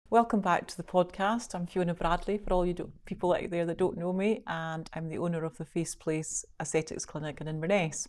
Welcome back to the podcast. I'm Fiona Bradley, for all you people out there that don't know me, and I'm the owner of the Face Place Aesthetics Clinic in Inverness.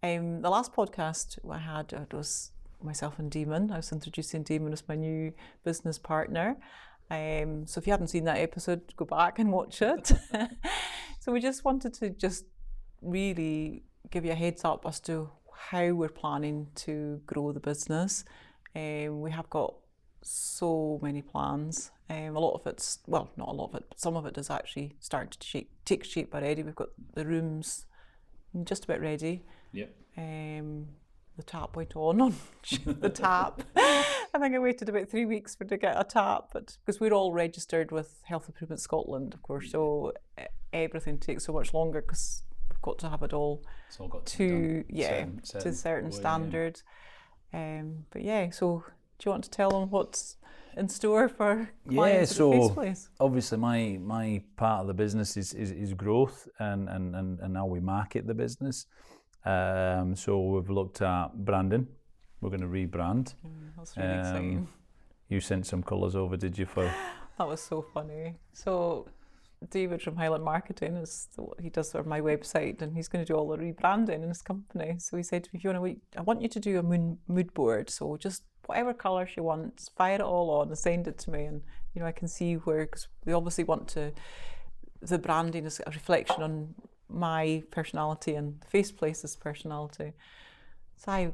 The last podcast I had it was myself and Damon. I was introducing Damon as my new business partner. So if you haven't seen that episode, go back and watch it. So we just wanted to really give you a heads up as to how we're planning to grow the business. We have got so many plans. A lot of it's, well, not a lot of it, but some of it is actually starting to take shape already. We've got the rooms just about ready. Yep. The tap went on the tap. I think I waited about 3 weeks to get a tap, but because we're all registered with Health Improvement Scotland, of course, so everything takes so much longer because we've got to have it all to certain standards. But yeah, so do you want to tell them what's in store for clients at the Face Place? Obviously my part of the business is growth and how we market the business. So we've looked at branding. We're going to rebrand. That's really exciting. You sent some colours over, did you? That was so funny. So David from Highland Marketing he does sort of my website, and he's going to do all the rebranding in his company. So he said to me, Fiona, I want you to do a mood board. So just whatever colours you want, fire it all on and send it to me, and I can see where, because we obviously want the branding is a reflection on my personality and the Face Place's personality. So I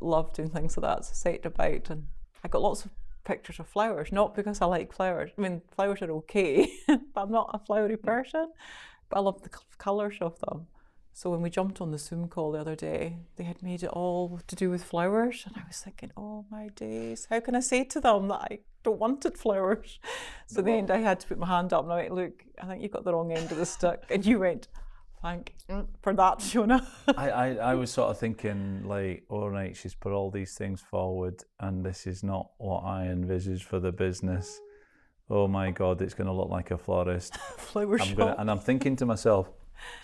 love doing things like that. So I set it about, and I got lots of pictures of flowers, not because I like flowers. I mean, flowers are okay, but I'm not a flowery person, but I love the colours of them. So when we jumped on the Zoom call the other day, they had made it all to do with flowers, and I was thinking, oh my days, how can I say to them that I don't want it flowers? So in the end I had to put my hand up and I went, look, I think you got the wrong end of the stick. And you went, thank you for that, Fiona. I was sort of thinking, like, all right, she's put all these things forward and this is not what I envisaged for the business. Oh my God, it's going to look like a florist. Flower shop. And I'm thinking to myself,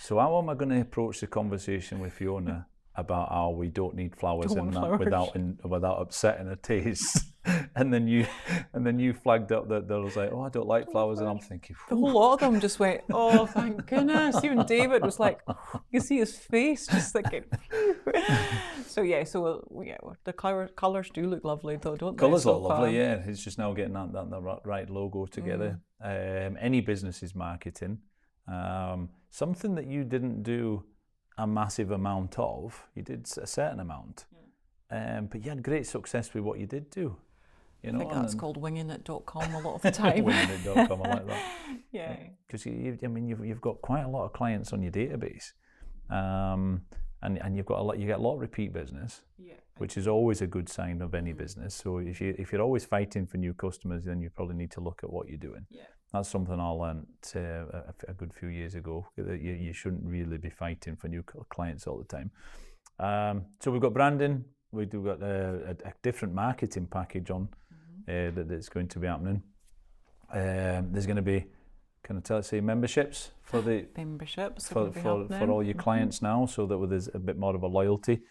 so how am I going to approach the conversation with Fiona about how we don't need flowers without upsetting her taste? and then you flagged up that there was like, oh, I don't like flowers, and I'm thinking, the whole lot of them just went, oh, thank goodness. Even David was like, you see his face, just thinking. The colours do look lovely though, don't they? Colours look lovely, yeah. It's just now getting that right logo together. Any business is marketing. Something that you didn't do a massive amount of, you did a certain amount, but you had great success with what you did do. I think that's called wingingit.com a lot of the time. Wingingit.com, I like that. Yeah. Because you've got quite a lot of clients on your database, and you get a lot of repeat business, which is always a good sign of any business. So if you're always fighting for new customers, then you probably need to look at what you're doing. Yeah. That's something I learned a good few years ago, that you shouldn't really be fighting for new clients all the time. So we've got branding, we've got a different marketing package on that's going to be happening. There's going to be, can I say memberships for the memberships for all your clients now, so that there's a bit more of a loyalty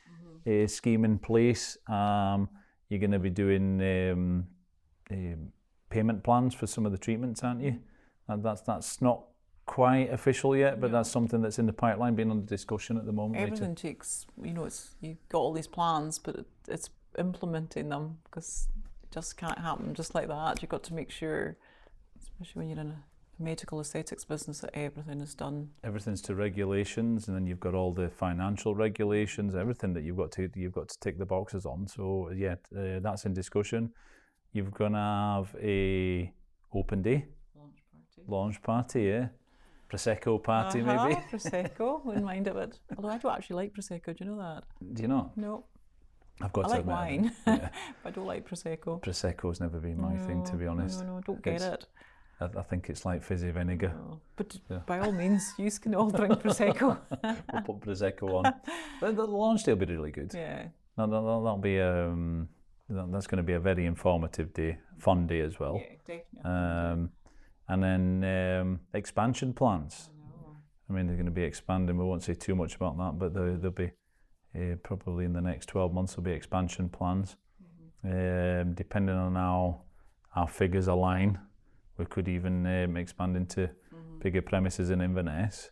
scheme in place. You're going to be doing payment plans for some of the treatments, aren't you? And that's not quite official yet, but that's something that's in the pipeline, being under discussion at the moment. Everything takes, you've got all these plans, but it's implementing them, because it just can't happen just like that. You've got to make sure, especially when you're in a medical aesthetics business, that everything is done. Everything's to regulations, and then you've got all the financial regulations, everything that you've got to tick the boxes on. So that's in discussion. You're gonna have a open day, launch party, yeah, prosecco party maybe. Prosecco, wouldn't mind it. Although I don't actually like prosecco, do you know that? Do you not? No. I like wine, but I don't like prosecco. Prosecco's never been my thing, to be honest. No, don't get it. I think it's like fizzy vinegar. No. But by all means, you can all drink prosecco. We'll put prosecco on. The launch day will be really good. Yeah. That'll be that's going to be a very informative day, fun day as well. Yeah, definitely. And then expansion plans. I mean, they're going to be expanding. We won't say too much about that, but there'll be probably in the next 12 months there'll be expansion plans. Depending on our figures align, we could even expand into bigger premises in Inverness,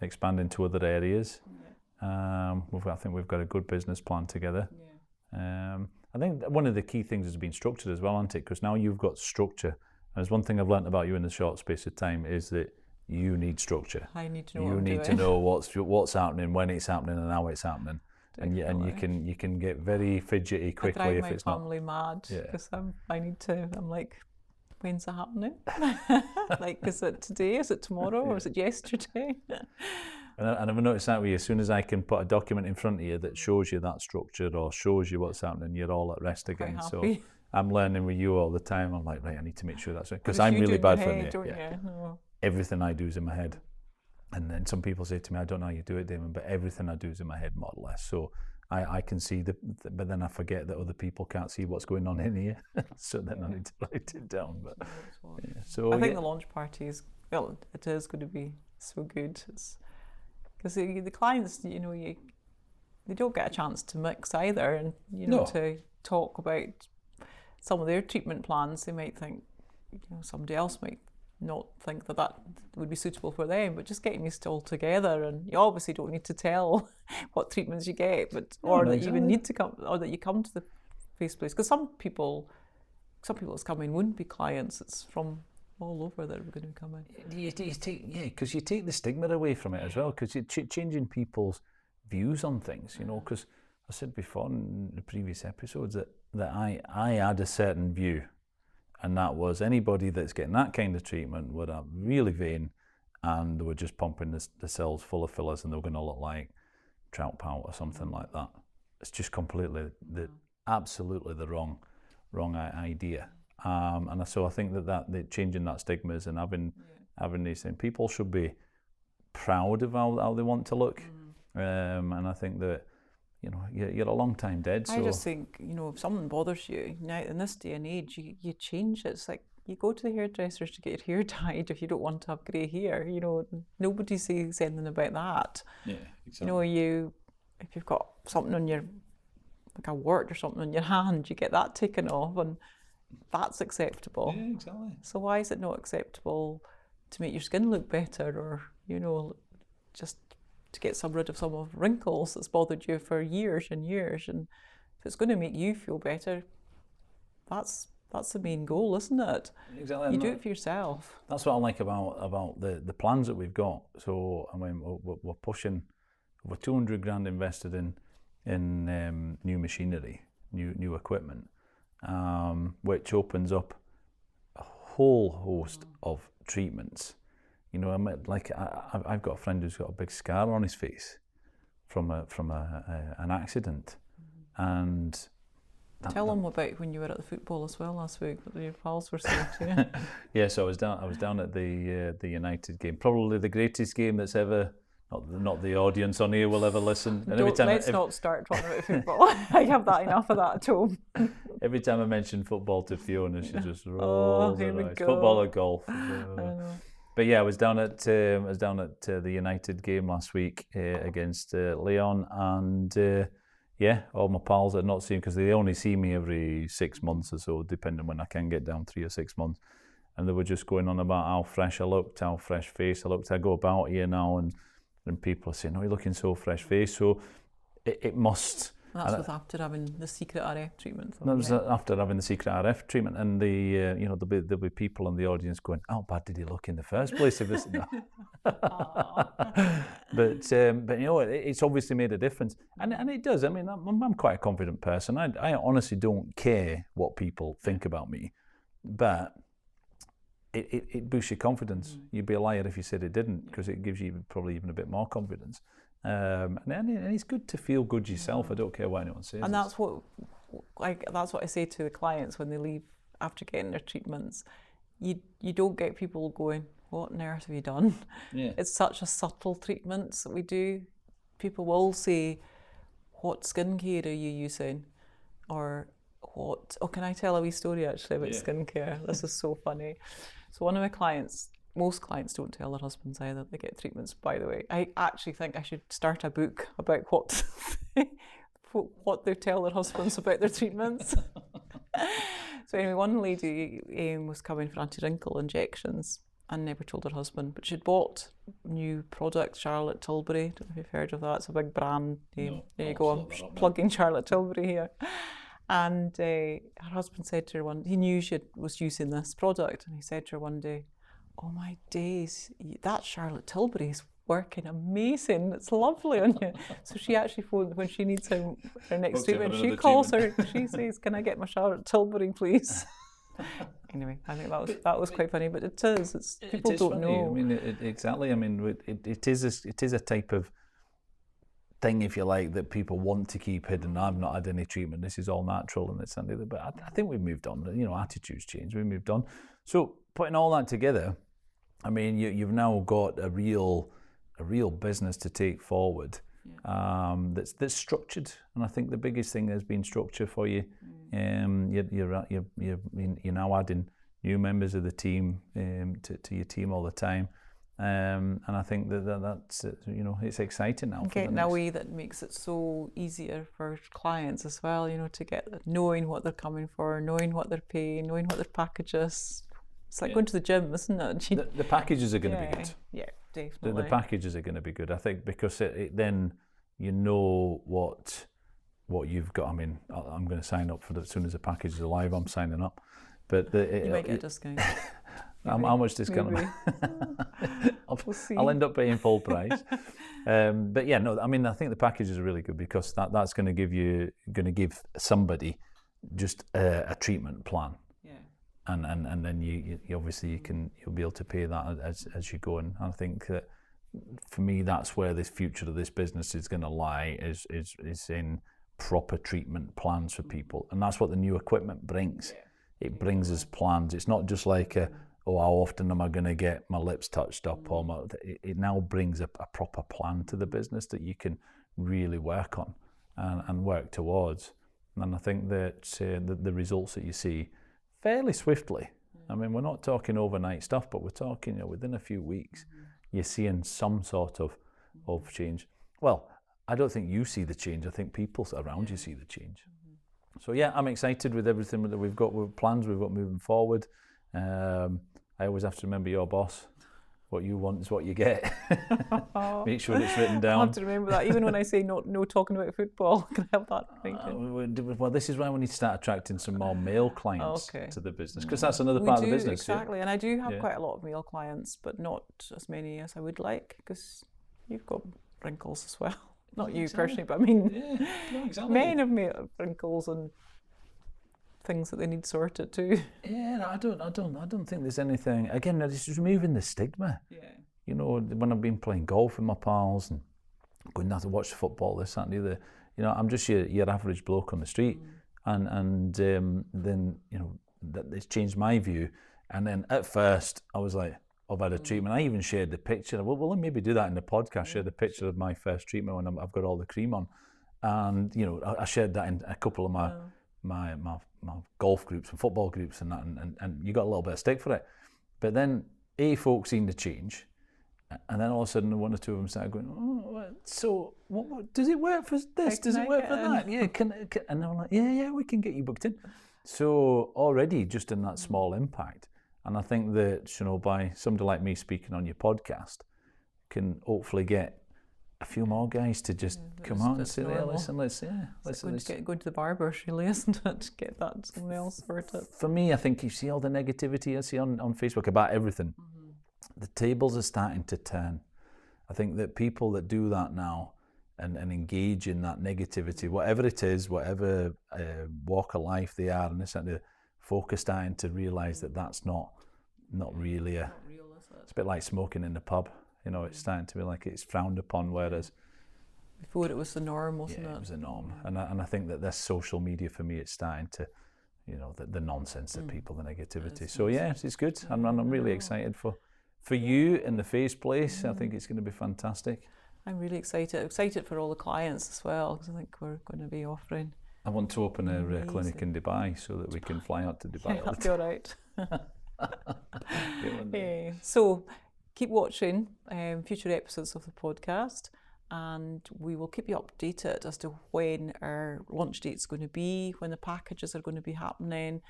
expand into other areas. I think we've got a good business plan together. I think one of the key things has been structured as well, hasn't it? Because now you've got structure. And there's one thing I've learnt about you in the short space of time is that you need structure. I need to know. You need to know what's happening, when it's happening, and how it's happening. Definitely. And you can get very fidgety quickly if it's not. I drive my family mad because I'm like, when's it happening? Like, is it today? Is it tomorrow? Or is it yesterday? And I've noticed that with you, as soon as I can put a document in front of you that shows you that structure or shows you what's happening, you're all at rest again. So I'm learning with you all the time. I'm like, right, I need to make sure that's right. Because I'm really bad for it. No. Everything I do is in my head. And then some people say to me, I don't know how you do it, Damon, but everything I do is in my head, more or less. So I can see but then I forget that other people can't see what's going on in here. So then I need to write it down. But so I think the launch party it is going to be so good. Because the clients, they don't get a chance to mix either, and to talk about some of their treatment plans. They might think, somebody else might not think that would be suitable for them, but just getting used to all together, and you obviously don't need to tell what treatments you get, but that you even need to come, or that you come to the face place. Because some people that's come in wouldn't be clients. It's from all over that we're going to come in. Because you take the stigma away from it as well, because you're changing people's views on things, because I said before in the previous episodes that I had a certain view, and that was anybody that's getting that kind of treatment would have really vain, and they were just pumping the cells full of fillers, and they were going to look like trout pout or something like that. It's just completely, absolutely the wrong idea. And so I think that changing that stigmas and having these things, people should be proud of how they want to look. And I think that you're a long time dead. So I just think if someone bothers you now in this day and age, you change it. It's like you go to the hairdressers to get your hair dyed if you don't want to have grey hair. Nobody says anything about that. Yeah, exactly. If you've got something on your, like a wart or something on your hand, you get that taken off, and that's acceptable. Yeah, exactly. So why is it not acceptable to make your skin look better, or just to get rid of some of the wrinkles that's bothered you for years and years? And if it's going to make you feel better, that's the main goal, isn't it? Exactly. You do it for yourself. That's what I like about the plans that we've got. So I mean, we're pushing over 200 grand invested in new machinery, new equipment. Which opens up a whole host of treatments. I've got a friend who's got a big scar on his face from an accident, and tell him about when you were at the football as well last week. What your pals were saying to you. Yeah, so I was down at the United game, probably the greatest game that's ever. Not the audience on here will ever listen. And let's not start talking about football. I have that enough of that at home. Every time I mention football to Fiona, she just rolls her eyes. Go. Football or golf. I know. But yeah, I was down at the United game last week against Leon, and all my pals I'd not seen, because they only see me every 6 months or so, depending when I can get down, 3 or 6 months. And they were just going on about how fresh I looked, how fresh face I looked. I go about here now, and people are saying, "Oh, you're looking so fresh-faced." So it must. That's after having the secret RF treatment. That was after having the secret RF treatment, and there'll be people in the audience going, "How bad did he look in the first place?" If this, no. But it's obviously made a difference, and it does. I mean, I'm quite a confident person. I honestly don't care what people think about me, but it boosts your confidence. You'd be a liar if you said it didn't, because it gives you probably even a bit more confidence. And it's good to feel good yourself. I don't care what anyone says. And that's what I say to the clients when they leave after getting their treatments. You don't get people going, "What on earth have you done?" Yeah. It's such a subtle treatment that we do. People will say, "What skincare are you using?" Or what? Oh, can I tell a wee story actually about skincare? This is so funny. So one of my clients, most clients don't tell their husbands either they get treatments, by the way. I actually think I should start a book about what they tell their husbands about their treatments. So anyway, one lady was coming for anti-wrinkle injections and never told her husband, but she'd bought new product, Charlotte Tilbury. Don't know if you've heard of that. It's a big brand name. No, there you I'll go. look I'm that up now. plugging Charlotte Tilbury here. And her husband said to her he knew she was using this product, and he said to her one day, "Oh my days, that Charlotte Tilbury is working amazing. It's lovely on you." So she actually phoned when she needs her next treatment. She calls her. She says, "Can I get my Charlotte Tilbury, please?" Anyway, I think that was quite funny, but it is. It's people it is don't funny. know. I mean, exactly. I mean, it is a type of thing, if you like, that people want to keep hidden. I've not had any treatment. This is all natural and it's something. But I think we've moved on. You know, attitudes change. We moved on. So putting all that together, I mean, you've now got a real business to take forward. That's structured, and I think the biggest thing has been structure for you. You're now adding new members of the team to your team all the time, and I think that's it's exciting now. Getting a way that makes it so easier for clients as well. You know, to get knowing what they're coming for, knowing what they're paying, knowing what their package is. It's like going to the gym, isn't it? The packages are going to be good. Yeah, definitely. The packages are going to be good, I think, because then you know what you've got. I mean, I'm going to sign up for as soon as the package is alive. I'm signing up, but you might get a discount. How much discount? I'll end up paying full price. But yeah, no. I mean, I think the packages are really good because that's going to give somebody just a treatment plan. And then you obviously you'll be able to pay that as you go. And I think that for me, that's where this future of this business is going to lie, is in proper treatment plans for people. And that's what the new equipment brings. It brings us plans. It's not just like how often am I going to get my lips touched up? It now brings a proper plan to the business that you can really work on and work towards. And I think that the results that you see fairly swiftly. I mean, we're not talking overnight stuff, but we're talking within a few weeks, you're seeing some sort of change. Well, I don't think you see the change. I think people around you see the change. So yeah, I'm excited with everything that we've got, with plans we've got moving forward. I always have to remember your boss. What you want is what you get. Make sure it's written down. I have to remember that. Even when I say no talking about football, can I have that? Well, this is why we need to start attracting some more male clients to the business, because that's another We part of do, the business. Exactly, and I do have quite a lot of male clients, but not as many as I would like, because you've got wrinkles as well. Not you personally, but I mean, men have wrinkles and things that they need sorted too. Yeah, I don't think there's anything. Again, it's just removing the stigma. Yeah. You know, when I've been playing golf with my pals and going down to watch football, this, that, and the other, you know, I'm just your average bloke on the street, and then that it's changed my view. And then at first, I was like, I've had a treatment. I even shared the picture. Well, I'll maybe do that in the podcast. Share the picture of my first treatment when I've got all the cream on, and I shared that in a couple of my golf groups and football groups and that, and you got a little bit of stick for it. But then folks seen the change, and then all of a sudden one or two of them started going, "Oh, so what does it work for this? Does it work for that? Yeah, can?" And I'm like, "Yeah, we can get you booked in." So already just in that small impact, and I think that by somebody like me speaking on your podcast, can hopefully get a few more guys to just come out and say, "Yeah, listen, let's go to the barber, really, isn't it? Get that someone else sorted." For me, I think you see all the negativity I see on Facebook about everything. The tables are starting to turn. I think that people that do that now and engage in that negativity, whatever it is, whatever walk of life they are, and this and the folk are starting to realise that that's not really not real, is it? It's a bit like smoking in the pub. It's starting to be like it's frowned upon, whereas before it was the norm, wasn't it? Yeah, it was the norm. And I think that this social media, for me, it's starting to, the nonsense that people, the negativity. So yeah, it's good. And I'm really excited for you in the face place. I think it's going to be fantastic. I'm really excited for all the clients as well, because I think we're going to be offering. I want to open a clinic in Dubai so that we can fly out to Dubai. That'll be all right. So keep watching future episodes of the podcast, and we will keep you updated as to when our launch date's going to be, when the packages are going to be happening.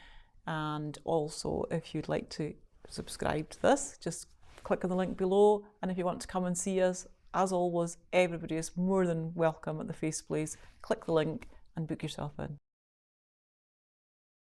And also, if you'd like to subscribe to this, just click on the link below. And if you want to come and see us, as always, everybody is more than welcome at the Face Place. Click the link and book yourself in.